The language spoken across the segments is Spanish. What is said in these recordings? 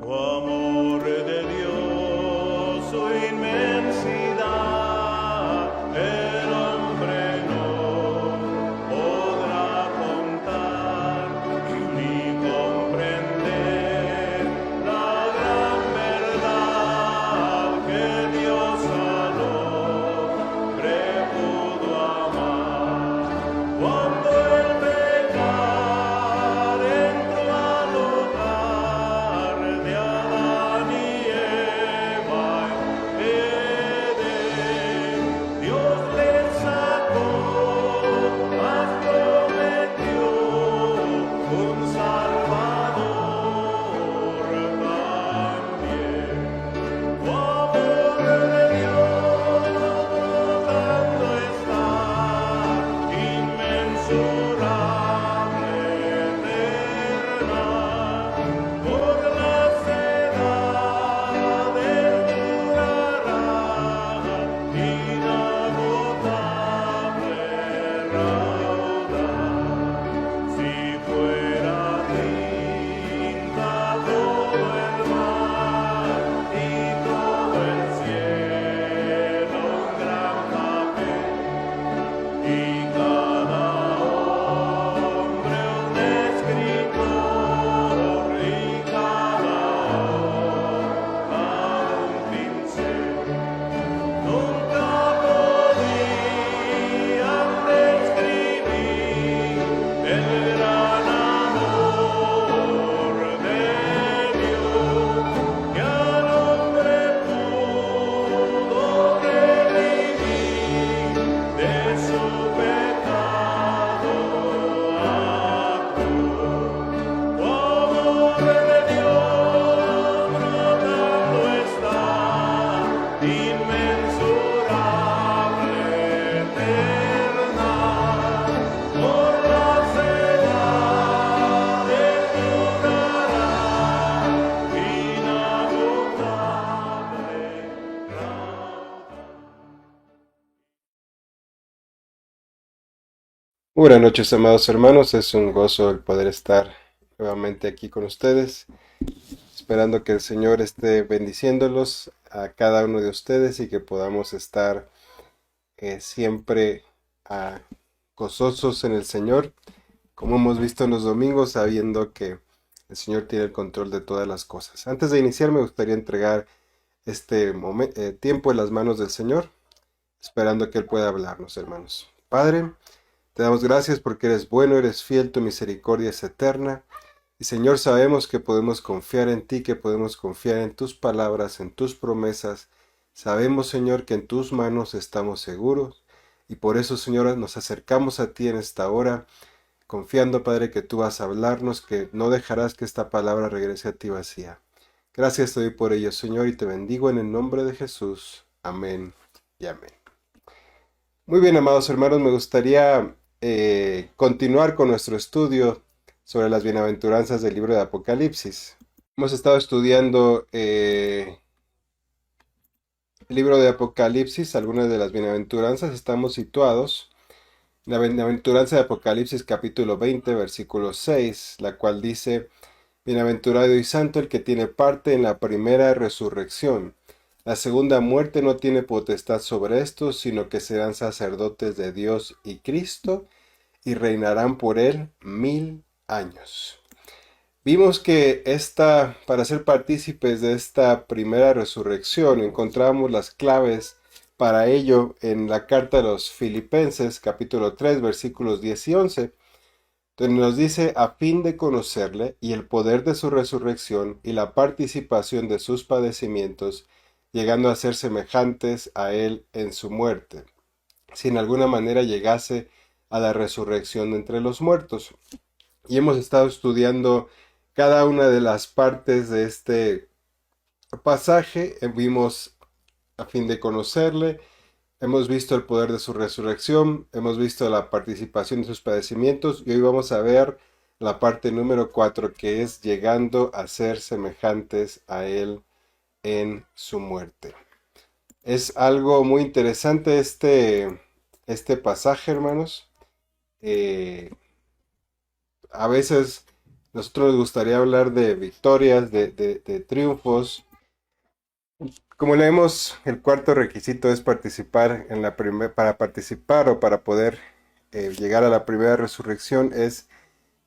Oh amor de Dios, su inmensidad, el hombre no podrá contar ni comprender la gran verdad que Dios al hombre pudo amar. Cuando el pecado entró al hogar de Adán y Eva en Edén, Dios les sacó, mas prometió un Salvador también. Tu amor de Dios brotando está, inmensurable, eterna, por las edades durará, inagotable raudal. Si fuera tinta todo el mar y todo el cielo un gran papel, y cada hombre un escritor y cada hoja un pincel, nunca podían describir el gran amor de Dios que al hombre pudo redimir de su pecado actuó. Tu amor de Dios brotando está, inmensurable, eterna, por las edades durará, inagotable raudal. Buenas noches, amados hermanos. Es un gozo el poder estar nuevamente aquí con ustedes, esperando que el Señor esté bendiciéndolos a cada uno de ustedes y que podamos estar siempre gozosos en el Señor, como hemos visto en los domingos, sabiendo que el Señor tiene el control de todas las cosas. Antes de iniciar, me gustaría entregar este tiempo en las manos del Señor, esperando que Él pueda hablarnos, hermanos. Padre, te damos gracias porque eres bueno, eres fiel, tu misericordia es eterna. Y Señor, sabemos que podemos confiar en ti, que podemos confiar en tus palabras, en tus promesas. Sabemos, Señor, que en tus manos estamos seguros. Y por eso, Señor, nos acercamos a ti en esta hora, confiando, Padre, que tú vas a hablarnos, que no dejarás que esta palabra regrese a ti vacía. Gracias te doy por ello, Señor, y te bendigo en el nombre de Jesús. Amén y amén. Muy bien, amados hermanos, me gustaría continuar con nuestro estudio sobre las bienaventuranzas del libro de Apocalipsis. Hemos estado estudiando el libro de Apocalipsis, algunas de las bienaventuranzas. Estamos situados en la bienaventuranza de Apocalipsis capítulo 20, versículo 6, la cual dice: Bienaventurado y santo el que tiene parte en la primera resurrección. La segunda muerte no tiene potestad sobre estos, sino que serán sacerdotes de Dios y Cristo, y reinarán por él 1000 años. Vimos que para ser partícipes de esta primera resurrección, encontramos las claves para ello en la carta de los Filipenses, capítulo 3, versículos 10 y 11, donde nos dice: a fin de conocerle y el poder de su resurrección y la participación de sus padecimientos, llegando a ser semejantes a él en su muerte, si en alguna manera llegase a la resurrección de entre los muertos. Y hemos estado estudiando cada una de las partes de este pasaje. Vimos a fin de conocerle, hemos visto el poder de su resurrección, hemos visto la participación de sus padecimientos, y hoy vamos a ver la parte número 4, que es llegando a ser semejantes a él en su muerte. Es algo muy interesante este pasaje, hermanos. A veces nosotros nos gustaría hablar de victorias, de triunfos. Como leemos, el cuarto requisito es participar en la para participar o para poder llegar a la primera resurrección es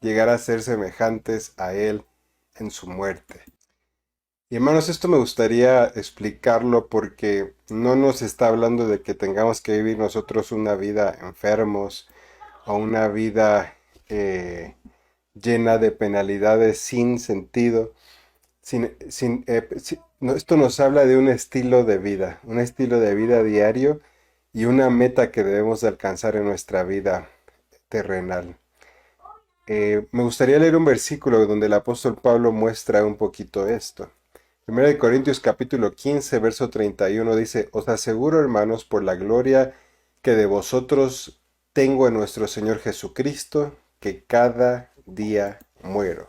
llegar a ser semejantes a Él en su muerte. Y hermanos, esto me gustaría explicarlo porque no nos está hablando de que tengamos que vivir nosotros una vida enfermos o una vida llena de penalidades sin sentido. No, esto nos habla de un estilo de vida diario y una meta que debemos de alcanzar en nuestra vida terrenal. Me gustaría leer un versículo donde el apóstol Pablo muestra un poquito esto. 1 Corintios capítulo 15, verso 31 dice, os aseguro, hermanos, por la gloria que de vosotros tengo en nuestro Señor Jesucristo, que cada día muero.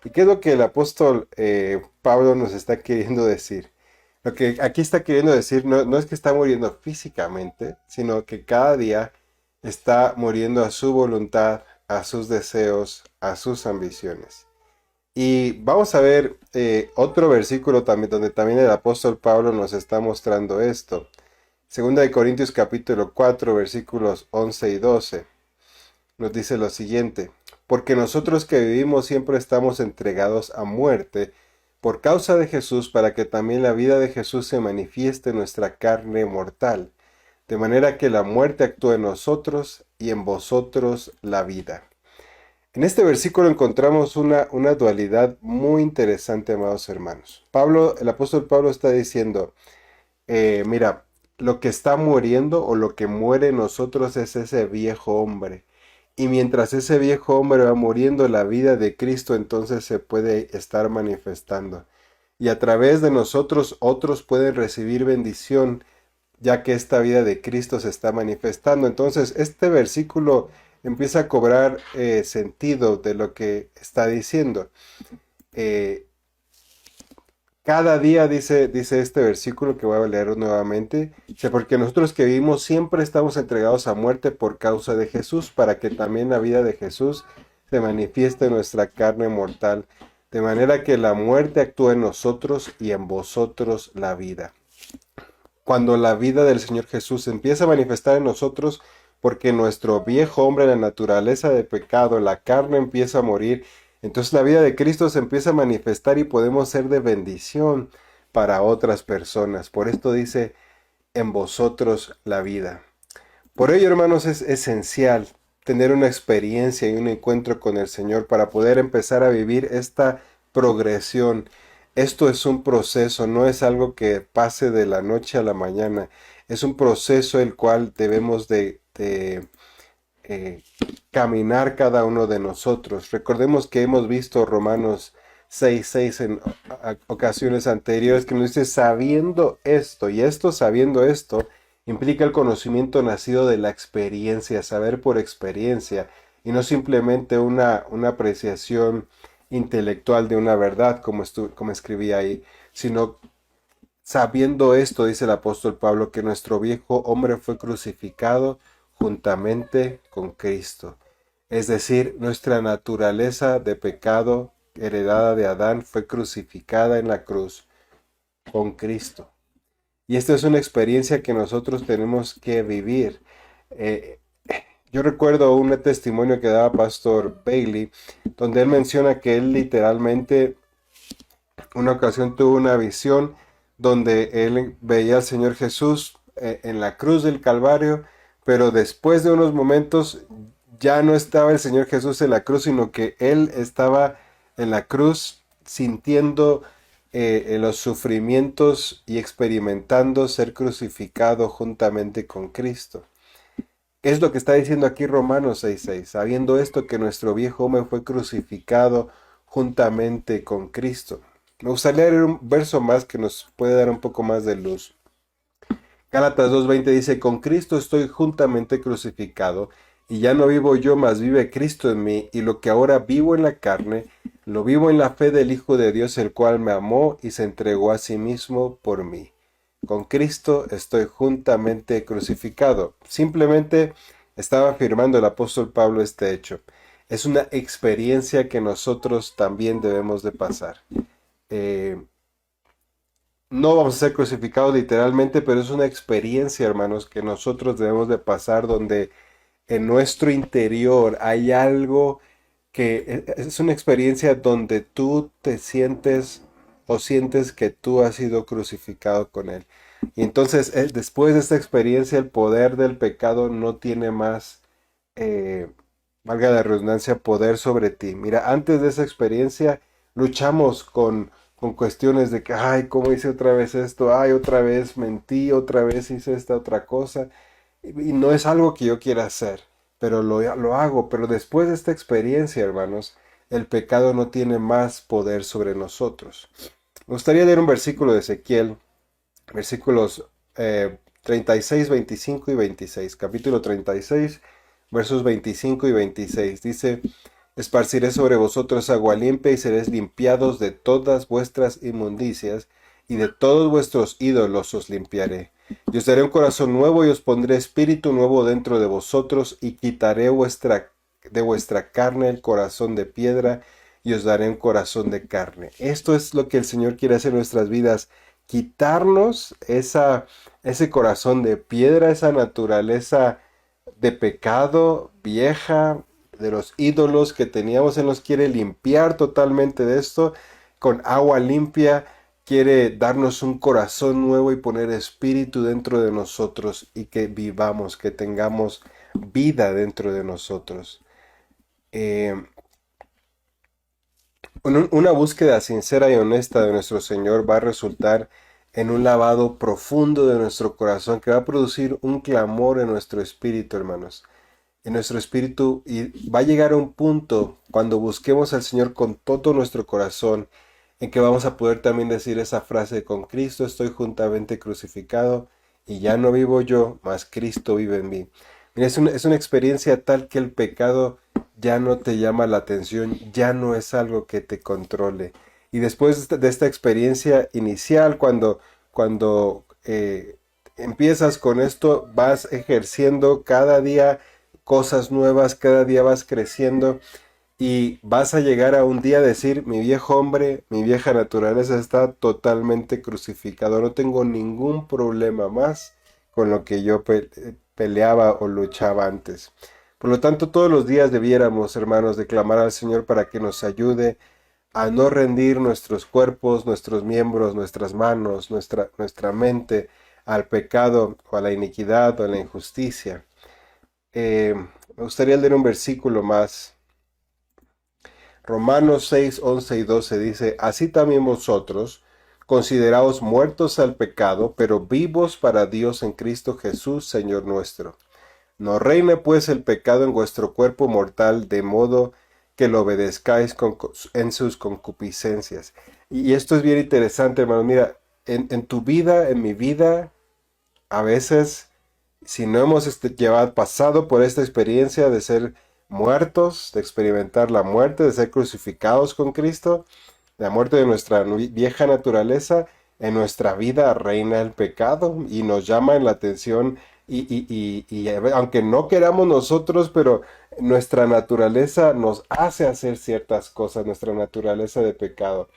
¿Y qué es lo que el apóstol Pablo nos está queriendo decir? Lo que aquí está queriendo decir no es que está muriendo físicamente, sino que cada día está muriendo a su voluntad, a sus deseos, a sus ambiciones. Y vamos a ver otro versículo también, donde también el apóstol Pablo nos está mostrando esto. Segunda de Corintios capítulo 4, versículos 11 y 12. Nos dice lo siguiente, porque nosotros que vivimos siempre estamos entregados a muerte por causa de Jesús, para que también la vida de Jesús se manifieste en nuestra carne mortal, de manera que la muerte actúe en nosotros y en vosotros la vida. En este versículo encontramos una dualidad muy interesante, amados hermanos. El apóstol Pablo está diciendo, mira, lo que está muriendo o lo que muere en nosotros es ese viejo hombre. Y mientras ese viejo hombre va muriendo, la vida de Cristo entonces se puede estar manifestando. Y a través de nosotros otros pueden recibir bendición, ya que esta vida de Cristo se está manifestando. Entonces este versículo empieza a cobrar sentido de lo que está diciendo. Eh, Cada día dice este versículo que voy a leer nuevamente, dice, porque nosotros que vivimos siempre estamos entregados a muerte por causa de Jesús, para que también la vida de Jesús se manifieste en nuestra carne mortal, de manera que la muerte actúe en nosotros y en vosotros la vida. Cuando la vida del Señor Jesús empieza a manifestar en nosotros, porque nuestro viejo hombre, la naturaleza de pecado, la carne empieza a morir, entonces la vida de Cristo se empieza a manifestar y podemos ser de bendición para otras personas. Por esto dice, en vosotros la vida. Por ello, hermanos, es esencial tener una experiencia y un encuentro con el Señor para poder empezar a vivir esta progresión. Esto es un proceso, no es algo que pase de la noche a la mañana. Es un proceso el cual debemos de caminar cada uno de nosotros. Recordemos que hemos visto Romanos 6:6 en ocasiones anteriores que nos dice sabiendo esto, y esto sabiendo esto implica el conocimiento nacido de la experiencia, saber por experiencia y no simplemente una apreciación intelectual de una verdad como escribí ahí, sino sabiendo esto, dice el apóstol Pablo, que nuestro viejo hombre fue crucificado juntamente con Cristo. Es decir, nuestra naturaleza de pecado heredada de Adán fue crucificada en la cruz con Cristo. Y esta es una experiencia que nosotros tenemos que vivir. Eh, yo recuerdo un testimonio que daba Pastor Bailey, donde él menciona que él literalmente una ocasión tuvo una visión donde él veía al Señor Jesús en la cruz del Calvario, pero después de unos momentos ya no estaba el Señor Jesús en la cruz, sino que él estaba en la cruz sintiendo los sufrimientos y experimentando ser crucificado juntamente con Cristo. Es lo que está diciendo aquí Romanos 6:6, sabiendo esto que nuestro viejo hombre fue crucificado juntamente con Cristo. Me gustaría leer un verso más que nos puede dar un poco más de luz. Gálatas 2:20 dice, con Cristo estoy juntamente crucificado, y ya no vivo yo, mas vive Cristo en mí, y lo que ahora vivo en la carne, lo vivo en la fe del Hijo de Dios, el cual me amó y se entregó a sí mismo por mí. Con Cristo estoy juntamente crucificado. Simplemente estaba afirmando el apóstol Pablo este hecho. es una experiencia que nosotros también debemos de pasar. Eh, no vamos a ser crucificados literalmente, pero es una experiencia, hermanos, que nosotros debemos de pasar donde en nuestro interior hay algo que es una experiencia donde tú te sientes o sientes que tú has sido crucificado con Él. Y entonces, después de esta experiencia, el poder del pecado no tiene más, eh, valga la redundancia, poder sobre ti. Mira, antes de esa experiencia, luchamos con cuestiones de que, ay, ¿cómo hice otra vez esto? Ay, otra vez mentí, otra vez hice esta otra cosa. Y no es algo que yo quiera hacer, pero lo hago. Pero después de esta experiencia, hermanos, el pecado no tiene más poder sobre nosotros. Me gustaría leer un versículo de Ezequiel, versículos 36, 25 y 26. Capítulo 36, versos 25 y 26. Dice, esparciré sobre vosotros agua limpia y seréis limpiados de todas vuestras inmundicias y de todos vuestros ídolos os limpiaré. Y os daré un corazón nuevo y os pondré espíritu nuevo dentro de vosotros y quitaré de vuestra carne el corazón de piedra y os daré un corazón de carne. Esto es lo que el Señor quiere hacer en nuestras vidas, quitarnos ese corazón de piedra, esa naturaleza de pecado vieja, de los ídolos que teníamos. Él nos quiere limpiar totalmente de esto con agua limpia. Quiere darnos un corazón nuevo y poner espíritu dentro de nosotros y que vivamos, que tengamos vida dentro de nosotros. Eh, una búsqueda sincera y honesta de nuestro Señor va a resultar en un lavado profundo de nuestro corazón que va a producir un clamor en nuestro espíritu, hermanos. En nuestro espíritu, y va a llegar a un punto cuando busquemos al Señor con todo nuestro corazón en que vamos a poder también decir esa frase: con Cristo estoy juntamente crucificado y ya no vivo yo, mas Cristo vive en mí. Mira, es una experiencia tal que el pecado ya no te llama la atención, ya no es algo que te controle. Y después de esta experiencia inicial, cuando empiezas con esto, vas ejerciendo cada día cosas nuevas, cada día vas creciendo y vas a llegar a un día a decir, mi viejo hombre, mi vieja naturaleza está totalmente crucificado, no tengo ningún problema más con lo que yo peleaba o luchaba antes. Por lo tanto, todos los días debiéramos, hermanos, de clamar al Señor para que nos ayude a no rendir nuestros cuerpos, nuestros miembros, nuestras manos, nuestra mente al pecado o a la iniquidad o a la injusticia. Me gustaría leer un versículo más. Romanos 6, 11 y 12 dice, así también vosotros, consideraos muertos al pecado, pero vivos para Dios en Cristo Jesús, Señor nuestro. No reine pues el pecado en vuestro cuerpo mortal, de modo que lo obedezcáis en sus concupiscencias. Y esto es bien interesante, hermano. Mira, en tu vida, en mi vida, a veces, si no hemos pasado por esta experiencia de ser muertos, de experimentar la muerte, de ser crucificados con Cristo, la muerte de nuestra vieja naturaleza, en nuestra vida reina el pecado y nos llama la atención y aunque no queramos nosotros, pero nuestra naturaleza nos hace hacer ciertas cosas, nuestra naturaleza de pecado.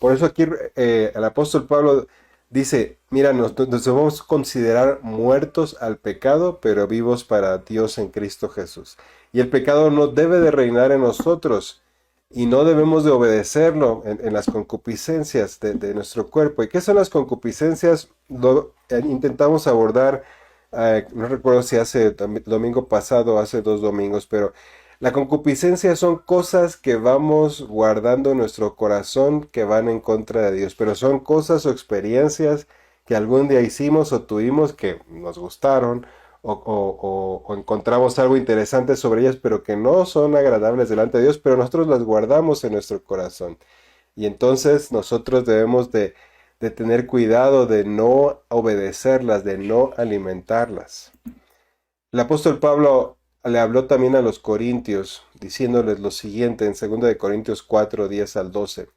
Por eso aquí el apóstol Pablo dice, mira, nos debemos considerar muertos al pecado, pero vivos para Dios en Cristo Jesús. Y el pecado no debe de reinar en nosotros y no debemos de obedecerlo en las concupiscencias de nuestro cuerpo. ¿Y qué son las concupiscencias? Lo intentamos abordar, no recuerdo si hace domingo pasado o hace 2 domingos, pero la concupiscencia son cosas que vamos guardando en nuestro corazón que van en contra de Dios, pero son cosas o experiencias que algún día hicimos o tuvimos que nos gustaron o encontramos algo interesante sobre ellas, pero que no son agradables delante de Dios, pero nosotros las guardamos en nuestro corazón. Y entonces nosotros debemos de tener cuidado de no obedecerlas, de no alimentarlas. El apóstol Pablo le habló también a los corintios, diciéndoles lo siguiente en 2 Corintios 4, 10 al 12.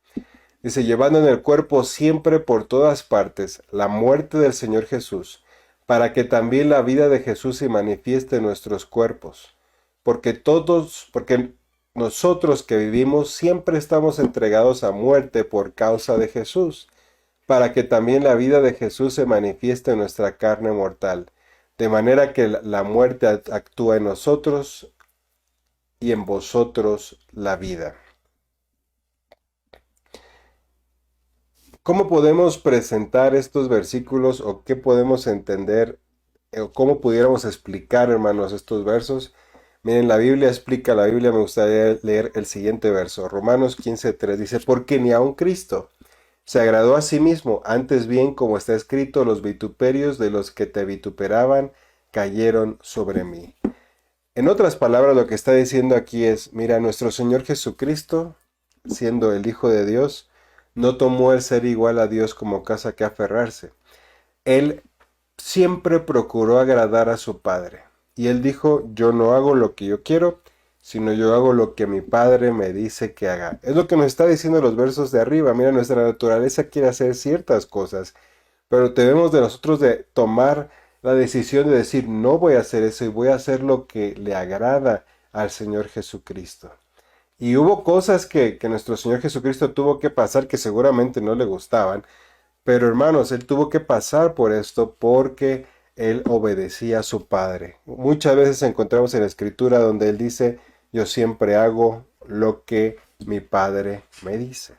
Dice, llevando en el cuerpo siempre por todas partes la muerte del Señor Jesús, para que también la vida de Jesús se manifieste en nuestros cuerpos. Porque nosotros que vivimos siempre estamos entregados a muerte por causa de Jesús, para que también la vida de Jesús se manifieste en nuestra carne mortal, de manera que la muerte actúa en nosotros y en vosotros la vida. ¿Cómo podemos presentar estos versículos o qué podemos entender o cómo pudiéramos explicar, hermanos, estos versos? Miren, la Biblia explica, la Biblia me gustaría leer el siguiente verso. Romanos 15:3 dice, porque ni aun Cristo se agradó a sí mismo, antes bien, como está escrito, los vituperios de los que te vituperaban cayeron sobre mí. En otras palabras, lo que está diciendo aquí es, mira, nuestro Señor Jesucristo, siendo el Hijo de Dios, no tomó el ser igual a Dios como cosa que aferrarse. Él siempre procuró agradar a su Padre. Y él dijo, yo no hago lo que yo quiero, sino yo hago lo que mi Padre me dice que haga. Es lo que nos está diciendo los versos de arriba. Mira, nuestra naturaleza quiere hacer ciertas cosas, pero debemos de nosotros de tomar la decisión de decir, no voy a hacer eso y voy a hacer lo que le agrada al Señor Jesucristo. Y hubo cosas que nuestro Señor Jesucristo tuvo que pasar que seguramente no le gustaban, pero hermanos, Él tuvo que pasar por esto porque Él obedecía a su Padre. Muchas veces encontramos en la Escritura donde Él dice, yo siempre hago lo que mi Padre me dice.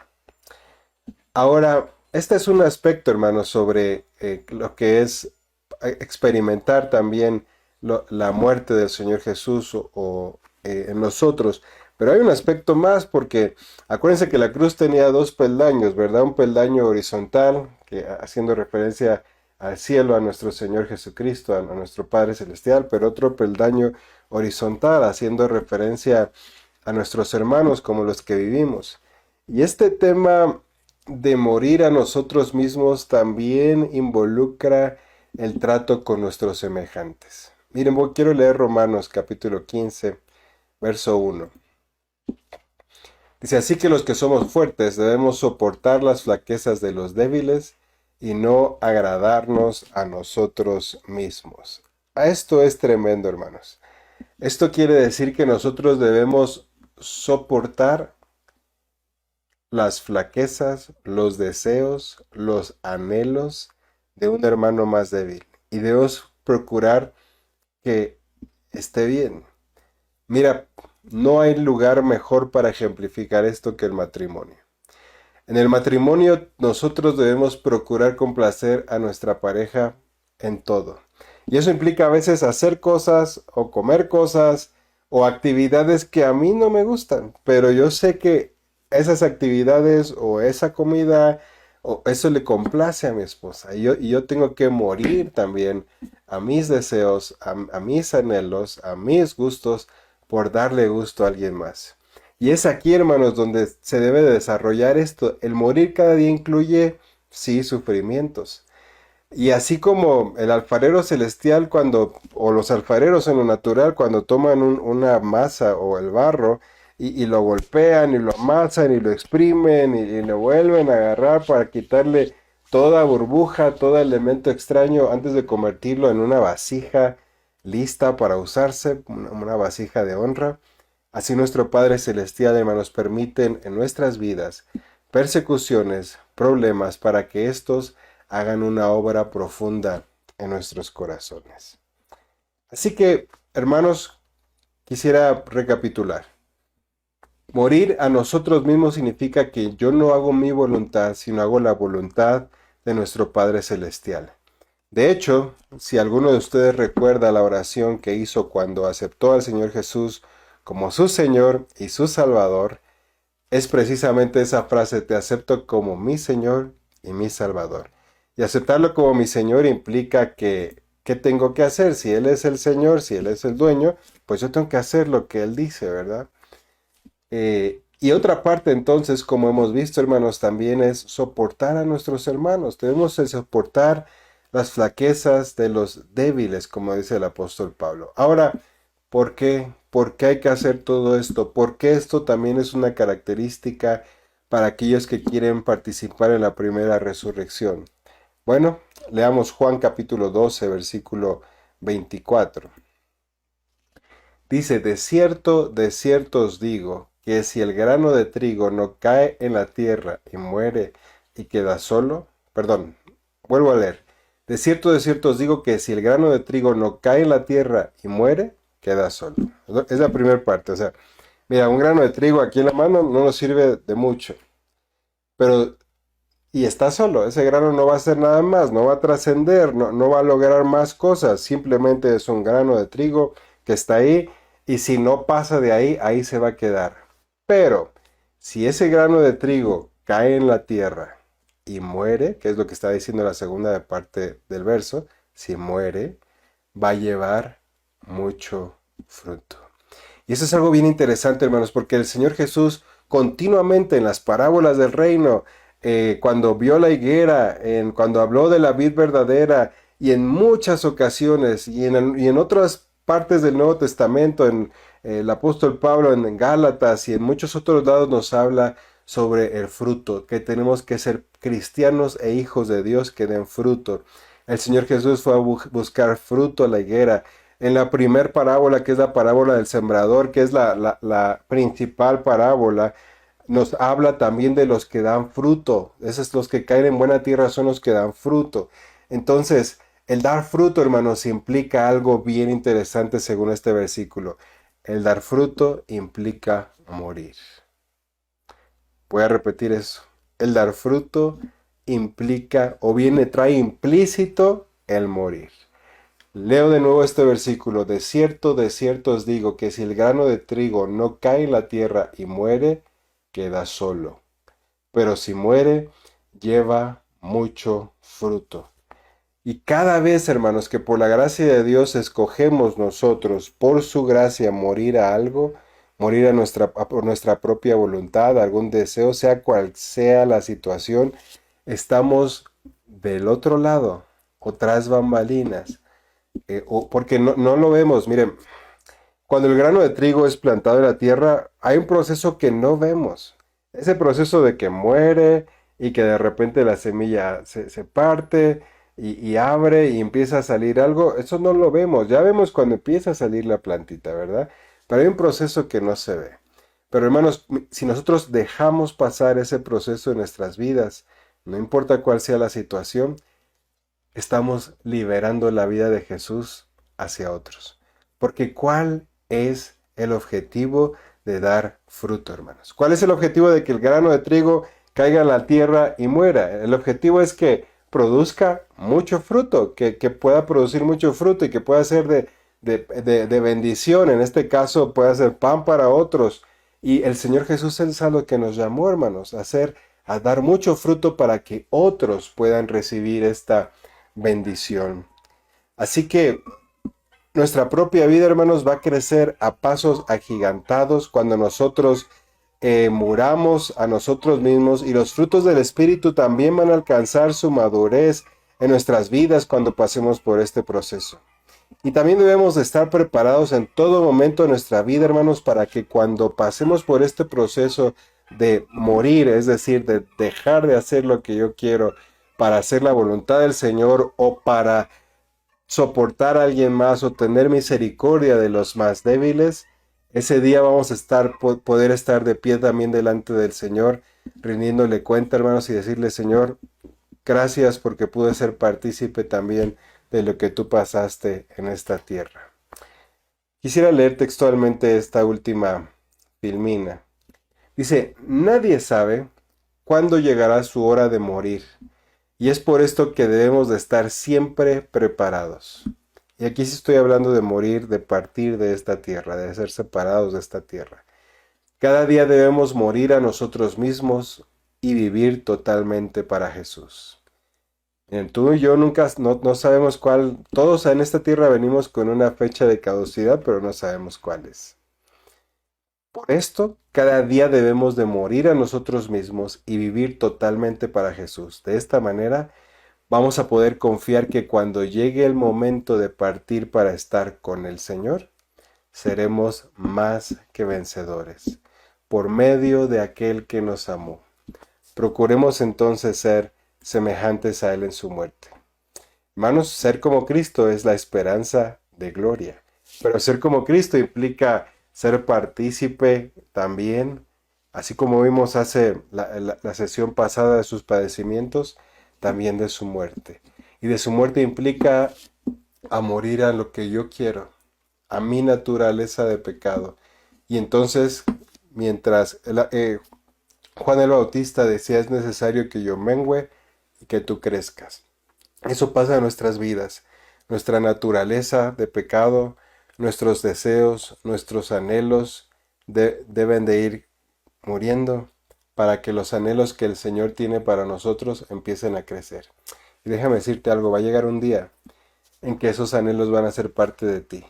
Ahora, este es un aspecto, hermanos, sobre lo que es experimentar también la muerte del Señor Jesús en nosotros. Pero hay un aspecto más porque acuérdense que la cruz tenía dos peldaños, ¿verdad? Un peldaño horizontal, que haciendo referencia al cielo, a nuestro Señor Jesucristo, a nuestro Padre Celestial, pero otro peldaño horizontal, haciendo referencia a nuestros hermanos como los que vivimos. Y este tema de morir a nosotros mismos también involucra el trato con nuestros semejantes. Miren, quiero leer Romanos capítulo 15, verso 1. Dice, así que los que somos fuertes debemos soportar las flaquezas de los débiles y no agradarnos a nosotros mismos. Esto es tremendo, hermanos. Esto quiere decir que nosotros debemos soportar las flaquezas, los deseos, los anhelos de un hermano más débil. Y debemos procurar que esté bien. Mira, no hay lugar mejor para ejemplificar esto que el matrimonio. En el matrimonio nosotros debemos procurar complacer a nuestra pareja en todo. Y eso implica a veces hacer cosas o comer cosas o actividades que a mí no me gustan. Pero yo sé que esas actividades o esa comida o eso le complace a mi esposa. Y yo tengo que morir también a mis deseos, a mis anhelos, a mis gustos por darle gusto a alguien más. Y es aquí, hermanos, donde se debe de desarrollar esto. El morir cada día incluye, sí, sufrimientos. Y así como el alfarero celestial o los alfareros en lo natural, cuando toman una masa o el barro y lo golpean y lo amasan y lo exprimen y lo vuelven a agarrar para quitarle toda burbuja, todo elemento extraño antes de convertirlo en una vasija lista para usarse, una vasija de honra. Así nuestro Padre Celestial, hermanos, permiten en nuestras vidas persecuciones, problemas, para que estos hagan una obra profunda en nuestros corazones. Así que, hermanos, quisiera recapitular. Morir a nosotros mismos significa que yo no hago mi voluntad, sino hago la voluntad de nuestro Padre Celestial. De hecho, si alguno de ustedes recuerda la oración que hizo cuando aceptó al Señor Jesús como su Señor y su Salvador, es precisamente esa frase, te acepto como mi Señor y mi Salvador. Y aceptarlo como mi Señor implica que, ¿qué tengo que hacer? Si Él es el Señor, si Él es el dueño, pues yo tengo que hacer lo que Él dice, ¿verdad? Y otra parte entonces, como hemos visto, hermanos, también es soportar a nuestros hermanos. Debemos soportar las flaquezas de los débiles, como dice el apóstol Pablo. Ahora, ¿por qué? ¿Por qué hay que hacer todo esto? Porque esto también es una característica para aquellos que quieren participar en la primera resurrección. Bueno, leamos Juan capítulo 12, versículo 24. Dice, de cierto os digo, que si el grano de trigo no cae en la tierra y muere y queda solo, perdón, vuelvo a leer. De cierto os digo que si el grano de trigo no cae en la tierra y muere, queda solo. Es la primera parte. O sea, mira, un grano de trigo aquí en la mano no nos sirve de mucho. Pero, y está solo, ese grano no va a hacer nada más, no va a trascender, no va a lograr más cosas. Simplemente es un grano de trigo que está ahí y si no pasa de ahí, ahí se va a quedar. Pero, si ese grano de trigo cae en la tierra y muere, que es lo que está diciendo la segunda parte del verso, si muere, va a llevar mucho fruto. Y eso es algo bien interesante, hermanos, porque el Señor Jesús continuamente en las parábolas del reino, cuando vio la higuera, cuando habló de la vid verdadera, y en muchas ocasiones, y en otras partes del Nuevo Testamento, en el apóstol Pablo en Gálatas y en muchos otros lados nos habla sobre el fruto, que tenemos que ser cristianos e hijos de Dios que den fruto. El Señor Jesús fue a buscar fruto a la higuera. En la primer parábola, que es la parábola del sembrador, que es la principal parábola, nos habla también de los que dan fruto. Esos los que caen en buena tierra son los que dan fruto. Entonces, el dar fruto, hermanos, implica algo bien interesante según este versículo. El dar fruto implica morir. Voy a repetir eso. El dar fruto implica o bien trae implícito el morir. Leo de nuevo este versículo. De cierto os digo que si el grano de trigo no cae en la tierra y muere, queda solo. Pero si muere, lleva mucho fruto. Y cada vez, hermanos, que por la gracia de Dios escogemos nosotros, por su gracia, morir a algo, morir por nuestra propia voluntad, algún deseo, sea cual sea la situación, estamos del otro lado, o tras bambalinas, porque no lo vemos. Miren, cuando el grano de trigo es plantado en la tierra, hay un proceso que no vemos. Ese proceso de que muere y que de repente la semilla se parte y abre y empieza a salir algo, eso no lo vemos. Ya vemos cuando empieza a salir la plantita, ¿verdad? Pero hay un proceso que no se ve. Pero hermanos, si nosotros dejamos pasar ese proceso en nuestras vidas, no importa cuál sea la situación, estamos liberando la vida de Jesús hacia otros. Porque ¿cuál es el objetivo de dar fruto, hermanos? ¿Cuál es el objetivo de que el grano de trigo caiga a la tierra y muera? El objetivo es que produzca mucho fruto, que pueda producir mucho fruto y que pueda ser de bendición. En este caso pueda ser pan para otros. Y el Señor Jesús es a lo que nos llamó, hermanos, a dar mucho fruto para que otros puedan recibir esta bendición. Así que nuestra propia vida, hermanos, va a crecer a pasos agigantados cuando nosotros muramos a nosotros mismos, y los frutos del Espíritu también van a alcanzar su madurez en nuestras vidas cuando pasemos por este proceso. Y también debemos de estar preparados en todo momento de nuestra vida, hermanos, para que cuando pasemos por este proceso de morir, es decir, de dejar de hacer lo que yo quiero para hacer la voluntad del Señor, o para soportar a alguien más, o tener misericordia de los más débiles, ese día vamos a poder estar de pie también delante del Señor, rindiéndole cuenta, hermanos, y decirle: Señor, gracias porque pude ser partícipe también de lo que tú pasaste en esta tierra. Quisiera leer textualmente esta última filmina. Dice: nadie sabe cuándo llegará su hora de morir, y es por esto que debemos de estar siempre preparados. Y aquí sí estoy hablando de morir, de partir de esta tierra, de ser separados de esta tierra. Cada día debemos morir a nosotros mismos y vivir totalmente para Jesús. Tú y yo no sabemos cuál. Todos en esta tierra venimos con una fecha de caducidad, pero no sabemos cuál es. Por esto, cada día debemos de morir a nosotros mismos y vivir totalmente para Jesús. De esta manera, vamos a poder confiar que cuando llegue el momento de partir para estar con el Señor, seremos más que vencedores, por medio de aquel que nos amó. Procuremos entonces ser semejantes a Él en su muerte. Hermanos, ser como Cristo es la esperanza de gloria. Pero ser como Cristo implica ser partícipe también, así como vimos hace la sesión pasada de sus padecimientos, también de su muerte. Y de su muerte implica a morir a lo que yo quiero, a mi naturaleza de pecado. Y entonces, mientras Juan el Bautista decía, es necesario que yo mengüe y que tú crezcas. Eso pasa en nuestras vidas. Nuestra naturaleza de pecado, nuestros deseos, nuestros anhelos deben de ir muriendo para que los anhelos que el Señor tiene para nosotros empiecen a crecer. Y déjame decirte algo, va a llegar un día en que esos anhelos van a ser parte de ti.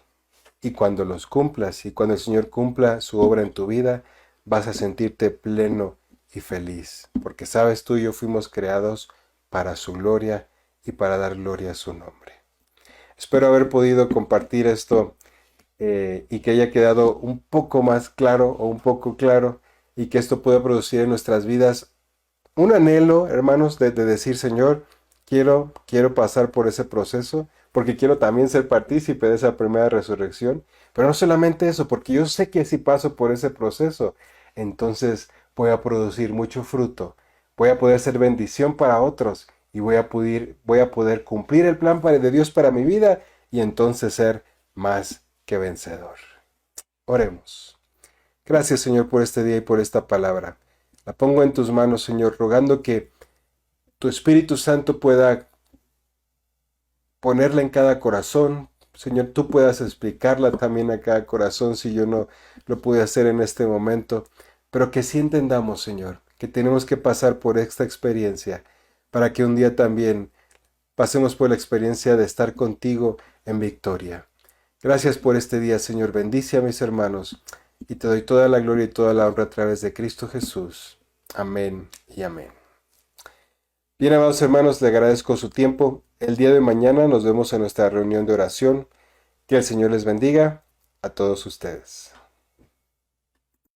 Y cuando los cumplas y cuando el Señor cumpla su obra en tu vida, vas a sentirte pleno y feliz. Porque sabes, tú y yo fuimos creados para su gloria y para dar gloria a su nombre. Espero haber podido compartir esto y que haya quedado un poco más claro o un poco claro y que esto pueda producir en nuestras vidas un anhelo, hermanos, de decir, Señor, quiero pasar por ese proceso, porque quiero también ser partícipe de esa primera resurrección, pero no solamente eso, porque yo sé que si paso por ese proceso, entonces voy a producir mucho fruto, voy a poder ser bendición para otros y voy a poder cumplir el plan de Dios para mi vida y entonces ser más que vencedor. Oremos. Gracias, Señor, por este día y por esta palabra. La pongo en tus manos, Señor, rogando que tu Espíritu Santo pueda ponerla en cada corazón. Señor, tú puedas explicarla también a cada corazón si yo no lo pude hacer en este momento. Pero que sí entendamos, Señor, que tenemos que pasar por esta experiencia para que un día también pasemos por la experiencia de estar contigo en victoria. Gracias por este día, Señor. Bendice a mis hermanos y te doy toda la gloria y toda la honra a través de Cristo Jesús. Amén y amén. Bien, amados hermanos, le agradezco su tiempo. El día de mañana nos vemos en nuestra reunión de oración. Que el Señor les bendiga a todos ustedes.